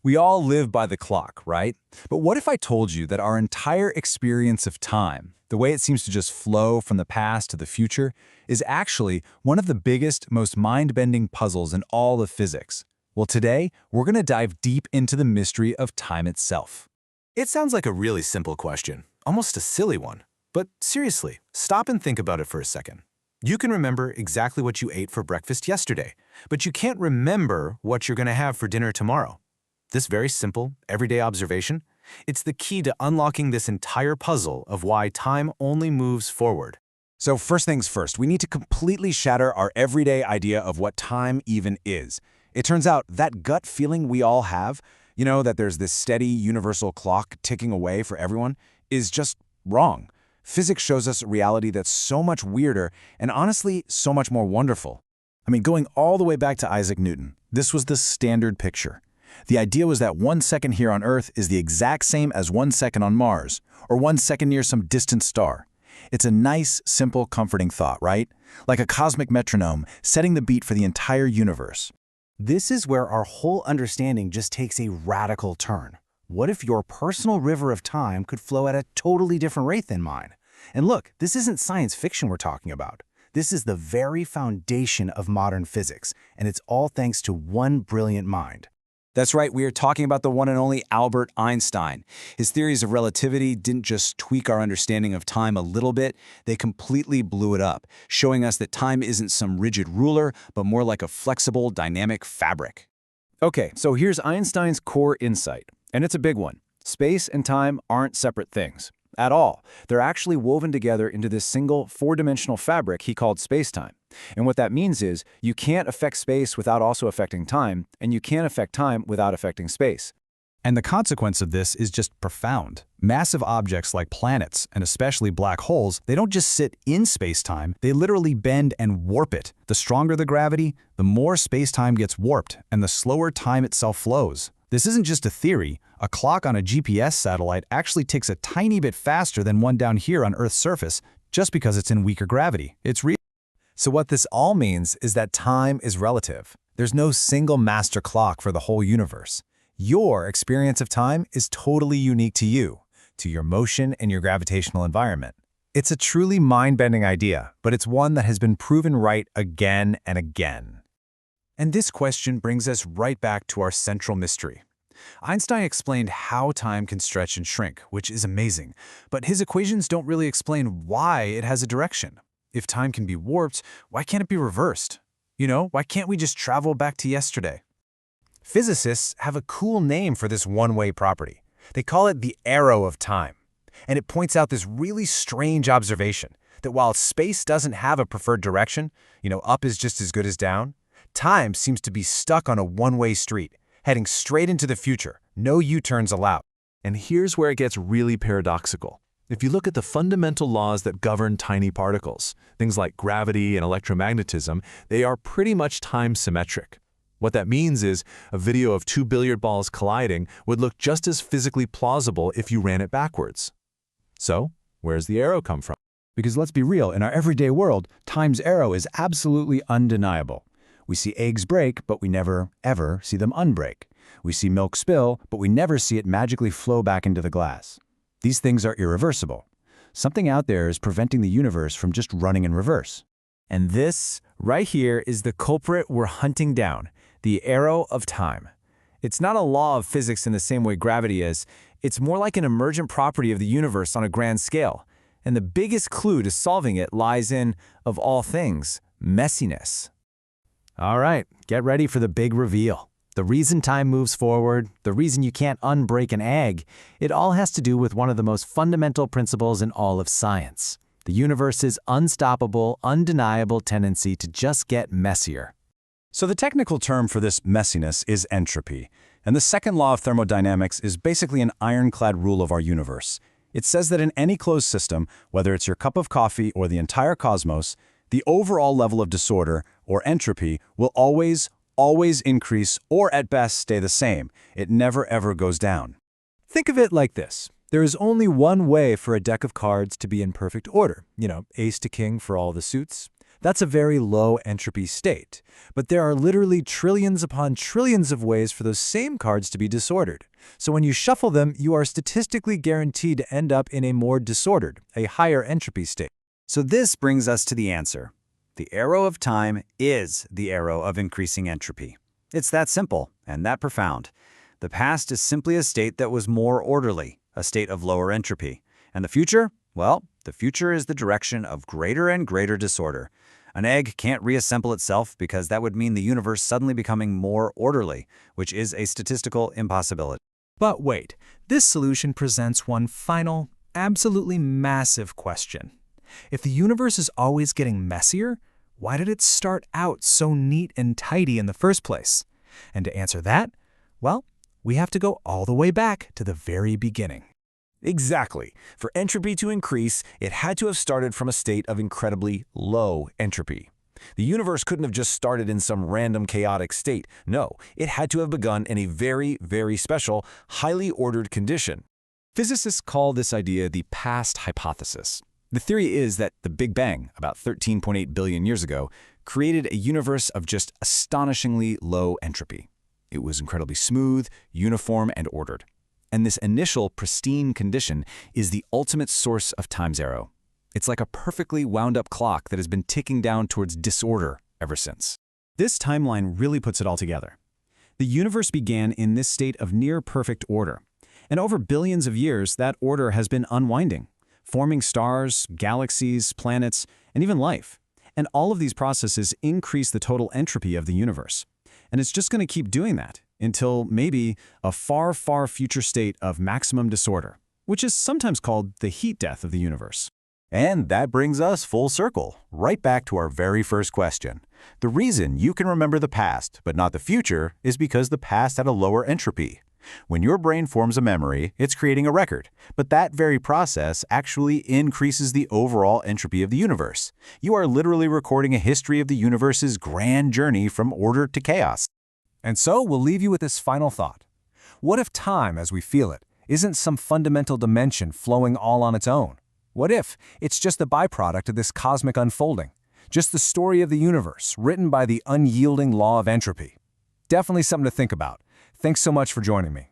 We all live by the clock, right? But what if I told you that our entire experience of time, the way it seems to just flow from the past to the future, is actually one of the biggest, most mind-bending puzzles in all of physics? Well, today, we're going to dive deep into the mystery of time itself. It sounds like a really simple question, almost a silly one. But seriously, stop and think about it for a second. You can remember exactly what you ate for breakfast yesterday, but you can't remember what you're going to have for dinner tomorrow. This very simple, everyday observation, it's the key to unlocking this entire puzzle of why time only moves forward. So first things first, we need to completely shatter our everyday idea of what time even is. It turns out that gut feeling we all have, that there's this steady universal clock ticking away for everyone, is just wrong. Physics shows us a reality that's so much weirder and honestly so much more wonderful. I mean, going all the way back to Isaac Newton, this was the standard picture. The idea was that 1 second here on Earth is the exact same as 1 second on Mars, or 1 second near some distant star. It's a nice, simple, comforting thought, right? Like a cosmic metronome, setting the beat for the entire universe. This is where our whole understanding just takes a radical turn. What if your personal river of time could flow at a totally different rate than mine? And look, this isn't science fiction we're talking about. This is the very foundation of modern physics, and it's all thanks to one brilliant mind. That's right, we are talking about the one and only Albert Einstein. His theories of relativity didn't just tweak our understanding of time a little bit, they completely blew it up, showing us that time isn't some rigid ruler, but more like a flexible, dynamic fabric. Okay, so here's Einstein's core insight, and it's a big one. Space and time aren't separate things at all. They're actually woven together into this single four-dimensional fabric he called space-time. And what that means is you can't affect space without also affecting time, and you can't affect time without affecting space. And the consequence of this is just profound. Massive objects like planets, and especially black holes, they don't just sit in space-time, they literally bend and warp it. The stronger the gravity, the more space-time gets warped, and the slower time itself flows. This isn't just a theory. A clock on a GPS satellite actually ticks a tiny bit faster than one down here on Earth's surface, just because it's in weaker gravity. It's real. So what this all means is that time is relative. There's no single master clock for the whole universe. Your experience of time is totally unique to you, to your motion and your gravitational environment. It's a truly mind-bending idea, but it's one that has been proven right again and again. And this question brings us right back to our central mystery. Einstein explained how time can stretch and shrink, which is amazing, but his equations don't really explain why it has a direction. If time can be warped, why can't it be reversed? Why can't we just travel back to yesterday? Physicists have a cool name for this one-way property. They call it the arrow of time. And it points out this really strange observation, that while space doesn't have a preferred direction, up is just as good as down, time seems to be stuck on a one-way street, heading straight into the future, no U-turns allowed. And here's where it gets really paradoxical. If you look at the fundamental laws that govern tiny particles, things like gravity and electromagnetism, they are pretty much time-symmetric. What that means is a video of two billiard balls colliding would look just as physically plausible if you ran it backwards. So, where's the arrow come from? Because let's be real, in our everyday world, time's arrow is absolutely undeniable. We see eggs break, but we never, ever see them unbreak. We see milk spill, but we never see it magically flow back into the glass. These things are irreversible. Something out there is preventing the universe from just running in reverse. And this, right here, is the culprit we're hunting down, the arrow of time. It's not a law of physics in the same way gravity is. It's more like an emergent property of the universe on a grand scale. And the biggest clue to solving it lies in, of all things, messiness. All right, get ready for the big reveal. The reason time moves forward, the reason you can't unbreak an egg, it all has to do with one of the most fundamental principles in all of science. The universe's unstoppable, undeniable tendency to just get messier. So the technical term for this messiness is entropy. And the second law of thermodynamics is basically an ironclad rule of our universe. It says that in any closed system, whether it's your cup of coffee or the entire cosmos, the overall level of disorder, or entropy, will always increase or at best stay the same. It never ever goes down. Think of it like this. There is only one way for a deck of cards to be in perfect order. Ace to king for all the suits. That's a very low entropy state. But there are literally trillions upon trillions of ways for those same cards to be disordered. So when you shuffle them, you are statistically guaranteed to end up in a more disordered, a higher entropy state. So this brings us to the answer. The arrow of time is the arrow of increasing entropy. It's that simple and that profound. The past is simply a state that was more orderly, a state of lower entropy. And the future? Well, the future is the direction of greater and greater disorder. An egg can't reassemble itself because that would mean the universe suddenly becoming more orderly, which is a statistical impossibility. But wait, this solution presents one final, absolutely massive question. If the universe is always getting messier, why did it start out so neat and tidy in the first place? And to answer that, well, we have to go all the way back to the very beginning. Exactly. For entropy to increase, it had to have started from a state of incredibly low entropy. The universe couldn't have just started in some random chaotic state. No, it had to have begun in a very, very special, highly ordered condition. Physicists call this idea the past hypothesis. The theory is that the Big Bang, about 13.8 billion years ago, created a universe of just astonishingly low entropy. It was incredibly smooth, uniform, and ordered. And this initial pristine condition is the ultimate source of time's arrow. It's like a perfectly wound-up clock that has been ticking down towards disorder ever since. This timeline really puts it all together. The universe began in this state of near-perfect order. And over billions of years, that order has been unwinding, forming stars, galaxies, planets, and even life. And all of these processes increase the total entropy of the universe. And it's just going to keep doing that until maybe a far, far future state of maximum disorder, which is sometimes called the heat death of the universe. And that brings us full circle, right back to our very first question. The reason you can remember the past, but not the future, is because the past had a lower entropy. When your brain forms a memory, it's creating a record, but that very process actually increases the overall entropy of the universe. You are literally recording a history of the universe's grand journey from order to chaos. And so we'll leave you with this final thought. What if time, as we feel it, isn't some fundamental dimension flowing all on its own? What if it's just the byproduct of this cosmic unfolding? Just the story of the universe, written by the unyielding law of entropy? Definitely something to think about. Thanks so much for joining me.